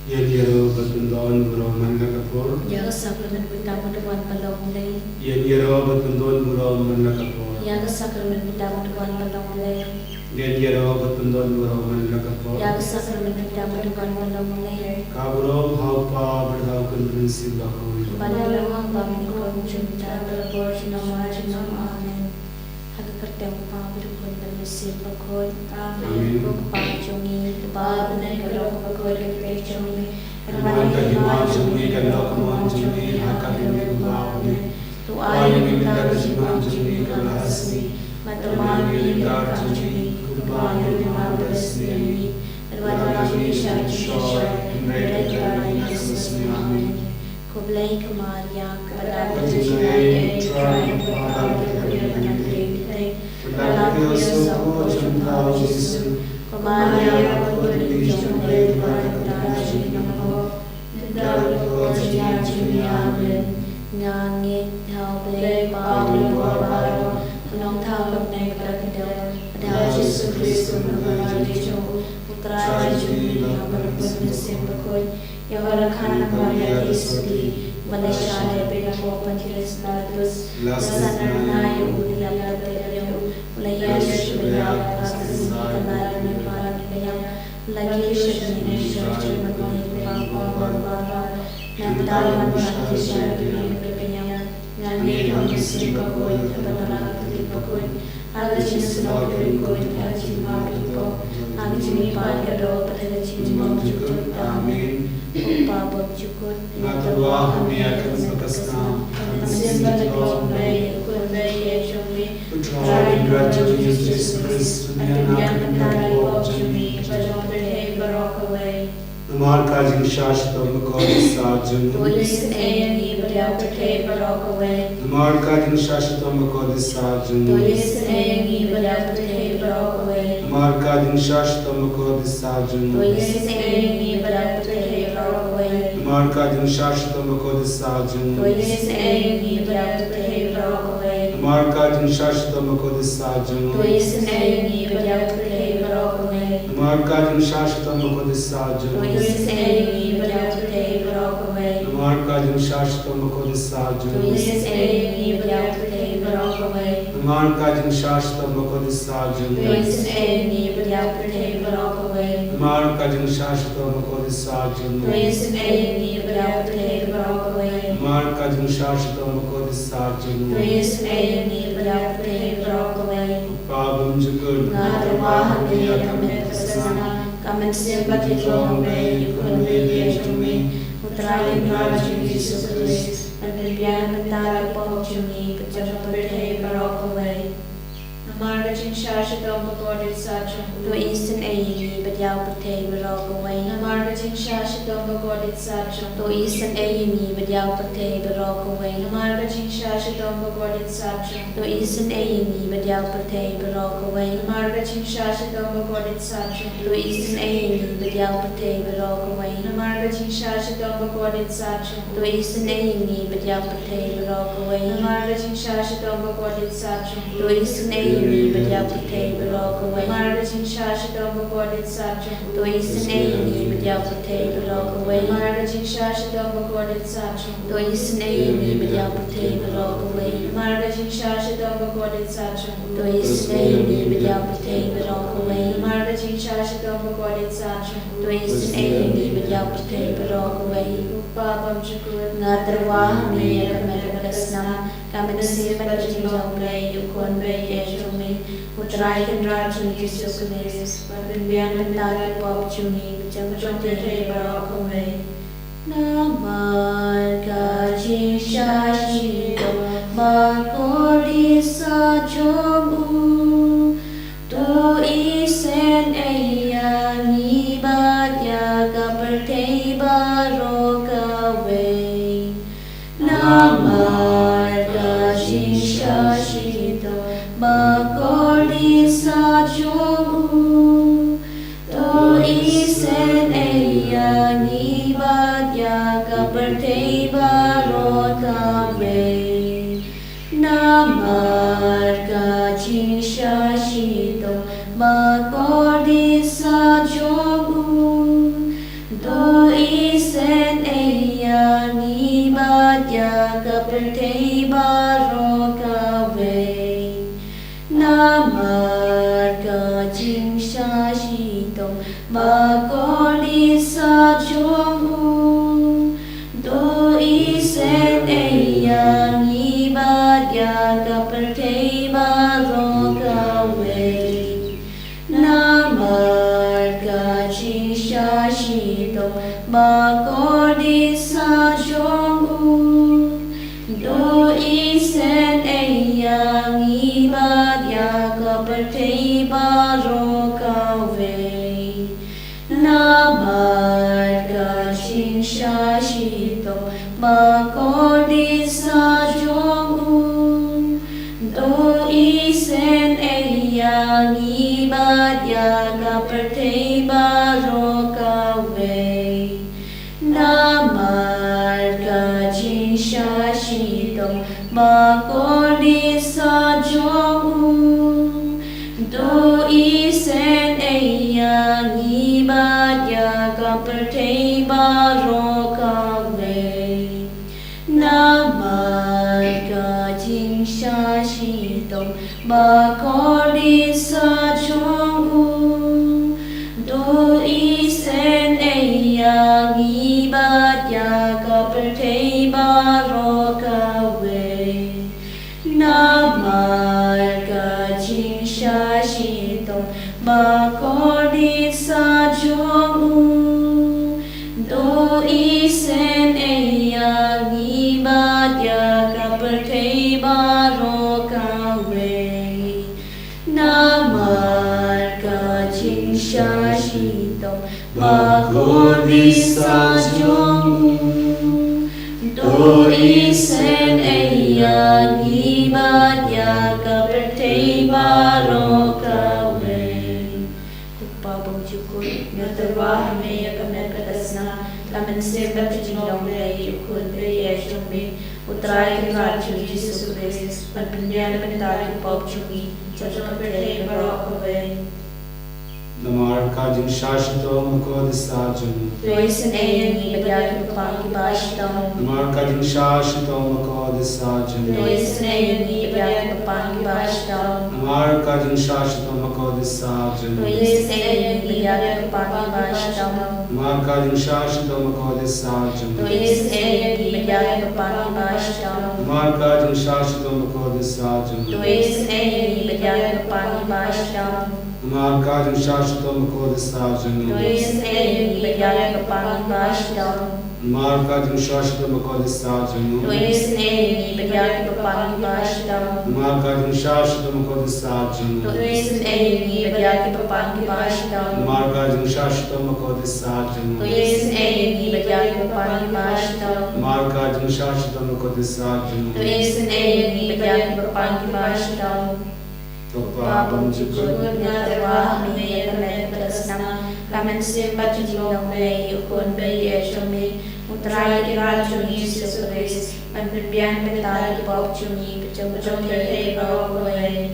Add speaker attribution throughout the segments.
Speaker 1: Yanyero batundon buro manakapur.
Speaker 2: Yaga sakramen pitamutuan palonglay.
Speaker 1: Yanyero batundon buro manakapur.
Speaker 2: Yaga sakramen pitamutuan palonglay.
Speaker 1: Yanyero batundon buro manakapur.
Speaker 2: Yaga sakramen pitamutuan palonglay.
Speaker 1: Kaburo haupa berdau konvensi bahu.
Speaker 2: Palalawang pamikon cinta berborjina marjina amen. Hagakarteng pabirukon bermesin bakoy. Amen. Bukpangjongi babanay kalong bakoy kagpechongi.
Speaker 1: Naman kagimajungi kalokamajungi hakakimi bawani. Tuayo minagajimajungi kalahasni. Matamami karjungi kubayo limabasni. Rwajuni shakishoy mredakari nasamasmi amen.
Speaker 2: Kublai Kamaria, Kabadati
Speaker 1: Jai, Triumph, Padapio Sopo Chantao Jesu, Kamaria Kudri Jumbe Parataji Namo, Daruko Jajuni Amen,
Speaker 2: Ngangit Hauble
Speaker 1: Pablo
Speaker 2: Baro, Nong Tawag Negrakadel, Ada Jesu Kristo Nagadi Jo, Putra Juni Nabarapun Bakoy, Yavarakan Maria Isudi, Malaysia Pinako Panjilis Natus, Lasanarnayo Uliya Telayo, Ulaya Shubaya, Kanaya Nipara Nipayam, Lagi Shani Shani Magoni Pangpara, Nandala Mati Shani Nipayam, Nani Kamisi Bakoy, Tabanara Tipakoy, Alajin Snowy Koy, Ajimako, Ajimi Pagado, Patajim Mokjukut, Amen. Pabot Jukut,
Speaker 1: Natwa Hamia Kansakasna,
Speaker 2: Simba the Globe, Kunday Yeshumi,
Speaker 1: Putra Raju Jesus Christ,
Speaker 2: Yanatari Wachumi, Bajope, Barokaway,
Speaker 1: Namar Kajin Shashta Makori Sajun,
Speaker 2: Police A&E, Bajope, Barokaway,
Speaker 1: Namar Kajin Shashta Makori Sajun,
Speaker 2: Police A&E, Bajope, Barokaway,
Speaker 1: Namar Kajin Shashta Makori Sajun,
Speaker 2: Police A&E, Bajope, Barokaway,
Speaker 1: Namar Kajin Shashta Makori Sajun,
Speaker 2: Police A&E, Bajope, Barokaway,
Speaker 1: Namar Kajin Shashta Makori Sajun,
Speaker 2: Police A&E, Bajope, Barokaway,
Speaker 1: Namar Kajin Shashta Makori Sajun,
Speaker 2: Police A&E, Bajope, Barokaway,
Speaker 1: Namar Kajin Shashta Makori Sajun,
Speaker 2: Police A&E, Bajope, Barokaway,
Speaker 1: Namar Kajin Shashta Makori Sajun,
Speaker 2: Police A&E, Bajope, Barokaway,
Speaker 1: Namar Kajin Shashta Makori Sajun,
Speaker 2: Police A&E, Bajope, Barokaway,
Speaker 1: Namar Kajin Shashta Makori Sajun,
Speaker 2: Police A&E, Bajope, Barokaway,
Speaker 1: Pabam Jukun,
Speaker 2: Nadawahan niya kami kasana, kami simpati Lombe, Yukunwe Yeshumi, Utrayin Raju Jesus Christ, and Bibian Matara Pojumi, Pajapape Barokaway. Namargajin Shashadom Bogodi Sajum, to Eastern A&E, Badyapate Barokaway. Namargajin Shashadom Bogodi Sajum, to Eastern A&E, Badyapate Barokaway. Namargajin Shashadom Bogodi Sajum, to Eastern A&E, Badyapate Barokaway. Namargajin Shashadom Bogodi Sajum, to Eastern A&E, Badyapate Barokaway. Namargajin Shashadom Bogodi Sajum, to Eastern A&E, Badyapate Barokaway. Namargajin Shashadom Bogodi Sajum, to Eastern A&E, Badyapate Barokaway. Namargajin Shashadom Bogodi Sajum, to Eastern A&E, Badyapate Barokaway. Namargajin Shashadom Bogodi Sajum, to Eastern A&E, Badyapate Barokaway. Namargajin Shashadom Bogodi Sajum, to Eastern A&E, Badyapate Barokaway. Namargajin Shashadom Bogodi Sajum, to Eastern A&E, Badyapate Barokaway. Upabam Jukur, Nadarwa, Mia, Medakasna, Kaminasi, Padajimbe, Yukonbe, Yeshumi, Utrayan Raju, Jesus Christ, Padimbian Matari Popjuni, Jamajate Barokaway. Namar Gaji Shashito, Makori Sajobu, Tu Isen Ayani Badya Gaparte Barokaway. Namar Gaji Shashito, Makori Sajobu, Tu Isen Ayani Badya Gaparte Barokaway. Namar Gaji Shashito, Makori Sajobu, Tu Bakoli sa jong do isen yang ibadia kaperte baroka we namar gaji shashito bakoli sa jong do isen yang ibadia kaperte baroka we namar gaji shashito bakoli sa jong do isen yang ibadia kaperte baroka we namar gaji shashito bakoli sa jong do isen yang ibadia kaperte baroka we namar gaji shashito bakoli sa jong do isen yang ibadia kaperte baroka we namar gaji shashito bakoli sa jong do isen yang ibadia kaperte baroka we namar gaji shashito bakoli sa jong do isen yang ibadia kaperte baroka we kupabang jukut nyatarwa hame yakamel katasna kamen se batjingdong le yukun le yeshumi utrai kraju Jesus Christ panpinyan pantari pop chumi chachaperte baroka we
Speaker 1: Namar kajing shashito makodisajam.
Speaker 2: Tuisin yang ibadia kapang kibashtam.
Speaker 1: Namar kajing shashito makodisajam.
Speaker 2: Tuisin yang ibadia kapang kibashtam.
Speaker 1: Namar kajing shashito makodisajam.
Speaker 2: Tuisin yang ibadia kapang kibashtam.
Speaker 1: Namar kajing shashito makodisajam.
Speaker 2: Tuisin yang ibadia kapang kibashtam.
Speaker 1: Namar kajing shashito makodisajam.
Speaker 2: Tuisin yang ibadia kapang kibashtam.
Speaker 1: Namar kajing shashito makodisajam.
Speaker 2: Tuisin yang ibadia kapang kibashtam.
Speaker 1: Namar kajing shashito makodisajam.
Speaker 2: Tuisin yang ibadia kapang kibashtam.
Speaker 1: Namar kajing shashito makodisajam.
Speaker 2: Tuisin yang ibadia kapang kibashtam.
Speaker 1: Namar kajing shashito makodisajam.
Speaker 2: Tuisin yang ibadia kapang kibashtam.
Speaker 1: Namar kajing shashito makodisajam.
Speaker 2: Tuisin yang ibadia kapang kibashtam. Babam jukut nyatarwa hame yakamel katasna kamen se batjingdong le yukun le yeshumi utrai kraju Jesus Christ panpinyan pantari pop chumi chachaperte baroka we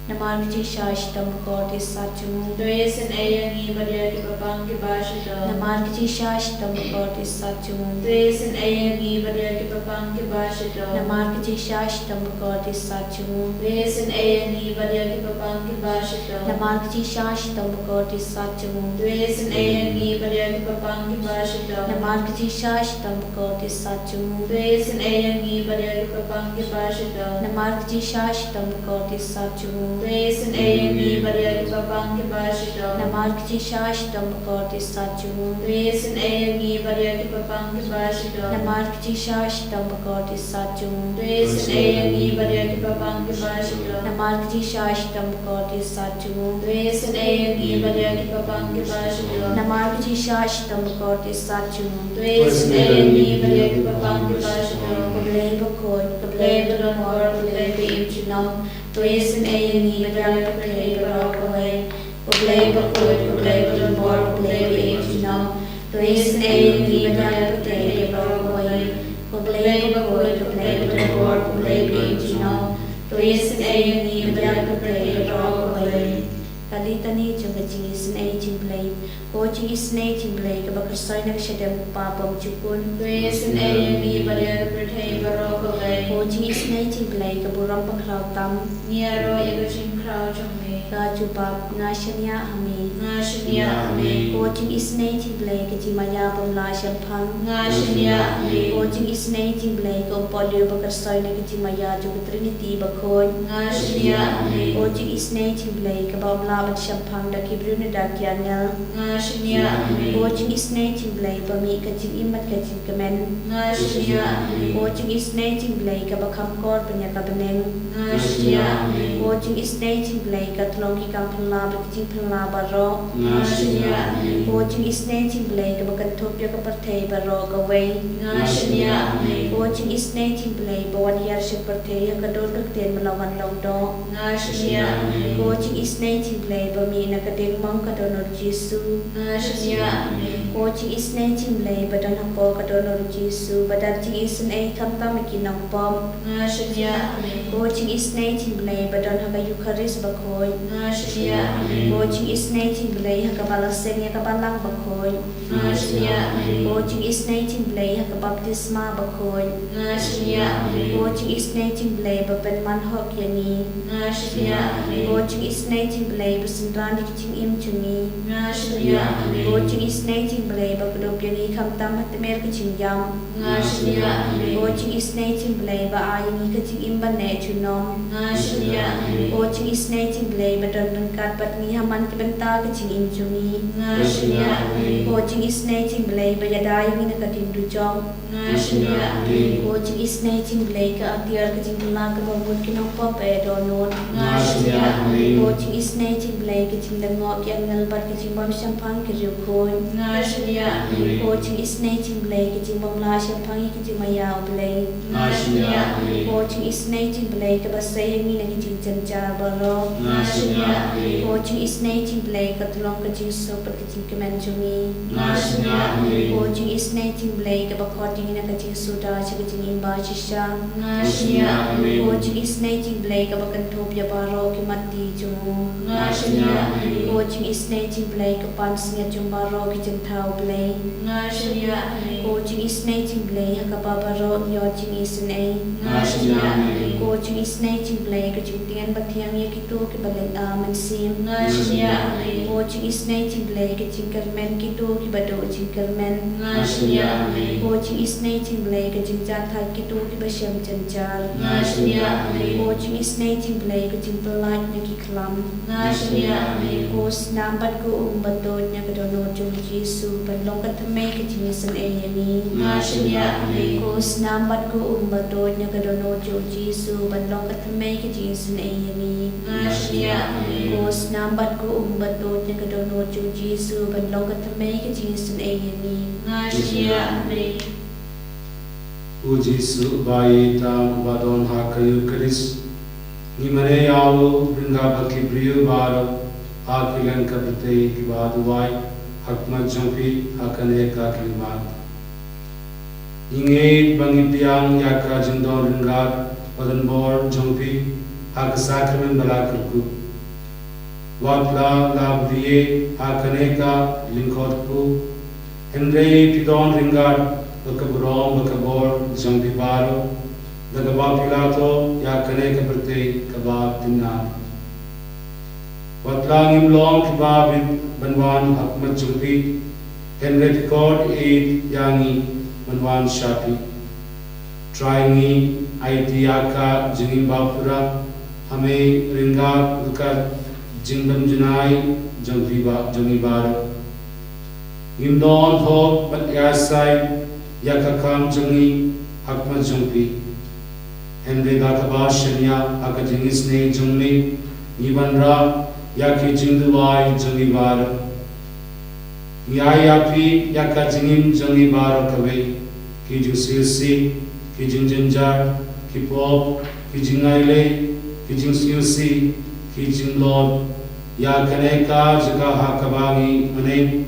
Speaker 2: namar gaji shashito bakoli sa jong
Speaker 3: Tuisin yang ibadia kapang kibashito.
Speaker 2: namar gaji shashito bakoli sa jong
Speaker 3: Tuisin yang ibadia kapang kibashito.
Speaker 2: namar gaji shashito bakoli sa jong
Speaker 3: Tuisin yang ibadia kapang kibashito.
Speaker 2: namar gaji shashito bakoli sa jong
Speaker 3: Tuisin yang ibadia kapang kibashito.
Speaker 2: namar gaji shashito bakoli sa jong
Speaker 3: Tuisin yang ibadia kapang kibashito.
Speaker 2: namar gaji shashito bakoli sa jong
Speaker 3: Tuisin yang ibadia kapang kibashito.
Speaker 2: namar gaji shashito bakoli sa jong
Speaker 3: Tuisin yang ibadia kapang kibashito.
Speaker 2: namar gaji shashito bakoli sa jong
Speaker 3: Tuisin yang ibadia kapang kibashito.
Speaker 2: namar gaji shashito bakoli sa jong
Speaker 3: Tuisin yang ibadia kapang kibashito.
Speaker 2: namar gaji shashito bakoli sa jong
Speaker 3: Tuisin yang ibadia kapang kibashito.
Speaker 2: Kablay bakod, kablay badamor, kablay baimchinam, tuisin yang ibadia kablay baroka we kablay bakod, kablay badamor, kablay baimchinam, tuisin yang ibadia kablay baroka we kablay bakod, kablay badamor, kablay baimchinam, tuisin yang ibadia kablay baroka we Kalitani juga jingis nei jingblay, ko jingis nei jingblay ka bakasay nagsyadam papam jukun.
Speaker 3: Tuisin yang ibadia kablay baroka we
Speaker 2: Ko jingis nei jingblay ka burang pakrautam.
Speaker 3: Niaro iba jing krao chungme.
Speaker 2: Rajubab Nashania Hami
Speaker 3: Nashania Ame
Speaker 2: Coaching is native Blake Jimaya Bumla Shampang
Speaker 3: Nashania Ame
Speaker 2: Coaching is native Blake of Polio Bakasoina Jimaya Jug Trinity Bakoi
Speaker 3: Nashania Ame
Speaker 2: Coaching is native Blake about Labat Shampang da Kibruna Dakianel
Speaker 3: Nashania Ame
Speaker 2: Coaching is native Blake Bami Kaching Imat Kaching Kamen
Speaker 3: Nashania Ame
Speaker 2: Coaching is native Blake Abakam Kor Panyakabaneng
Speaker 3: Nashania Ame
Speaker 2: Coaching is native Blake Atlongi Kampala Bakaching Pala Baro
Speaker 3: Nashania Ame
Speaker 2: Coaching is native Blake Bakantopia Kaparte Baro Away
Speaker 3: Nashania Ame
Speaker 2: Coaching is native Blake Bawadia Shiparte Kadol Ten Malawan Longdo
Speaker 3: Nashania Ame
Speaker 2: Coaching is native Blake Bamina Kading Monk Kadonor Jisu
Speaker 3: Nashania Ame
Speaker 2: Coaching is native Blake Badanako Kadonor Jisu Badati is an A Kamtamakinang Bomb
Speaker 3: Nashania Ame
Speaker 2: Coaching is native Blake Badonaka Eucharist Bakoy
Speaker 3: Nashania Ame
Speaker 2: Coaching is native Blake Hakabala Senya Kabalang Bakoy
Speaker 3: Nashania Ame
Speaker 2: Coaching is native Blake Hakabaptisma Bakoy
Speaker 3: Nashania Ame
Speaker 2: Coaching is native Blake Bapen Manhok Yani
Speaker 3: Nashania Ame
Speaker 2: Coaching is native Blake Basendrani Kiching Imchuni
Speaker 3: Nashania Ame
Speaker 2: Coaching is native Blake Bakadopyani Kamtam Hatamer Kiching Yam
Speaker 3: Nashania Ame
Speaker 2: Coaching is native Blake Baayani Kiching Imbane Chunom
Speaker 3: Nashania Ame
Speaker 2: Coaching is native Blake Badon Kat Patni Haman Kibenta Kiching Imchuni
Speaker 3: Nashania Ame
Speaker 2: Coaching is native Blake Bayadai Minakatim Dujong
Speaker 3: Nashania Ame
Speaker 2: Coaching is native Blake Abdiar Kiching Laka Bamut Kinong Pop Edonon
Speaker 3: Nashania Ame
Speaker 2: Coaching is native Blake Kiching Langok Yang Nalbat Kiching Bam Shampang Kirukon
Speaker 3: Nashania Ame
Speaker 2: Coaching is native Blake Kiching Bamla Shampang Kiching Mayao Blake
Speaker 3: Nashania Ame
Speaker 2: Coaching is native Blake Basay Mina Kiching Janjar Baro
Speaker 3: Nashania Ame
Speaker 2: Coaching is native Blake Katulong Kiching Super Kiching Kemanjumi
Speaker 3: Nashania Ame
Speaker 2: Coaching is native Blake Bakoting in a Kiching Suda Kiching Imba Shisha
Speaker 3: Nashania Ame
Speaker 2: Coaching is native Blake Bakantopia Baro Kimati Jumu
Speaker 3: Nashania Ame
Speaker 2: Coaching is native Blake Pansnia Jumbaro Kiching Tau Blake
Speaker 3: Nashania Ame
Speaker 2: Coaching is native Blake Hakababaro Yaching is an A
Speaker 3: Nashania Ame
Speaker 2: Coaching is native Blake Kiching Tian Batiang Yakito Kibaling Aman Sim
Speaker 3: Nashania Ame
Speaker 2: Coaching is native Blake Kiching Kermen Kito Kibado Kiching Kermen
Speaker 3: Nashania Ame
Speaker 2: Coaching is native Blake Kiching Jathai Kito Kibasham Janjar
Speaker 3: Nashania Ame
Speaker 2: Coaching is native Blake Kiching Pelat Naki Klam
Speaker 3: Nashania Ame
Speaker 2: Coach Nambat Go Umbato Nyakadono Joji Su Banlong Katame Kiching is an A&E
Speaker 3: Nashania Ame
Speaker 2: Coach Nambat Go Umbato Nyakadono Joji Su Banlong Katame Kiching is an A&E
Speaker 3: Nashania Ame
Speaker 2: Coach Nambat Go Umbato Nyakadono Joji Su Banlong Katame Kiching is an A&E
Speaker 3: Nashania Ame
Speaker 1: Ujisu Bayi Tam Badon Hakayu Karis Nimane Yawu Bringa Baki Briyu Baro Hakilan Kapite Kibaduwai Hakmat Jampi Hakane Kakilimat Inge Bangi Piang Yaka Jindon Ringat Wadanbor Jampi Hakasakrimen Balakirku Wapla Labriye Hakaneka Linkotku Henry Pidon Ringat Bakaburom Bakabor Jampi Baro Dagaba Pilato Yakaneka Berte Kabab Dinna Watlang Imlong Kibabit Banwan Hakmat Jampi Henry Picard Aid Yangi Banwan Shapi Tryingi Aitiaka Jingimbapura Hame Ringa Lukat Jingdam Janai Jangibaro Imdon Hok Bat Yasai Yakakam Jangi Hakmat Jampi Henry Gataba Shanya Akajingis Ne Jungni Nibanra Yaki Jinduwai Jangibaro Yayapi Yakajingim Jangibaro Kawe Kijing Silsi Kijing Janjar Kipop Kijing Aile Kijing Silsi Kijing Lord Yakaneka Jaka Hakabangi Ane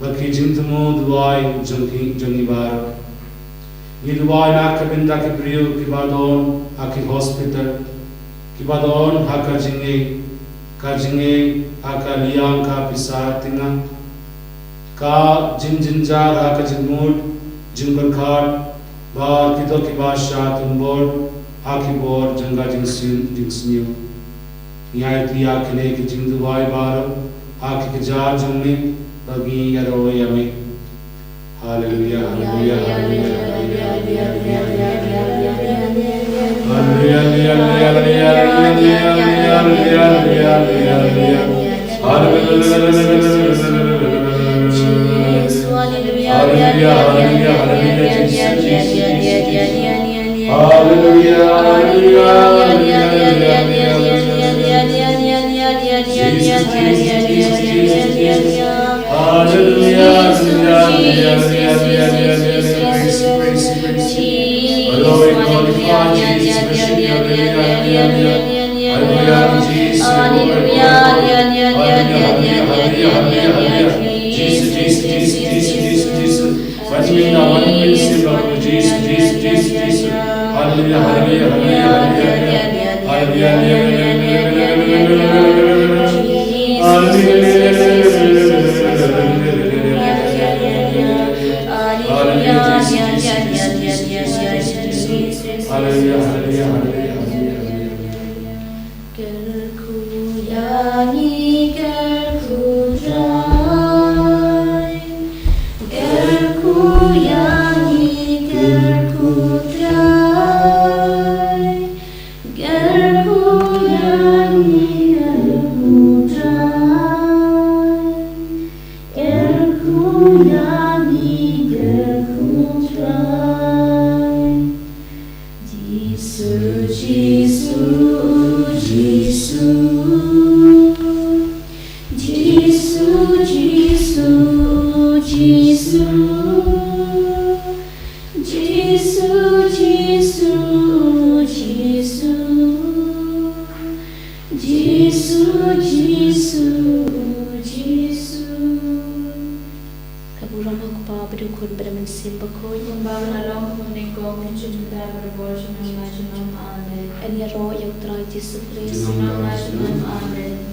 Speaker 1: Kijing Tumu Duwai Jangibaro Nilwai Nakabinda Kibriu Kibadon Haki Hospital Kibadon Hakajinge Kajinge Hakaliang Kapisa Tinga Ka Jinjar Hakajimud Jimbarkar Ba Kito Kibasha Tumbor Hakibor Janga Jingsniu Nyai akine ke jingduai baro aki ke jar jummi bagi yaro yami. Hallelujah, hallelujah, hallelujah,
Speaker 2: En je rooi, je draait je vrees. Amen.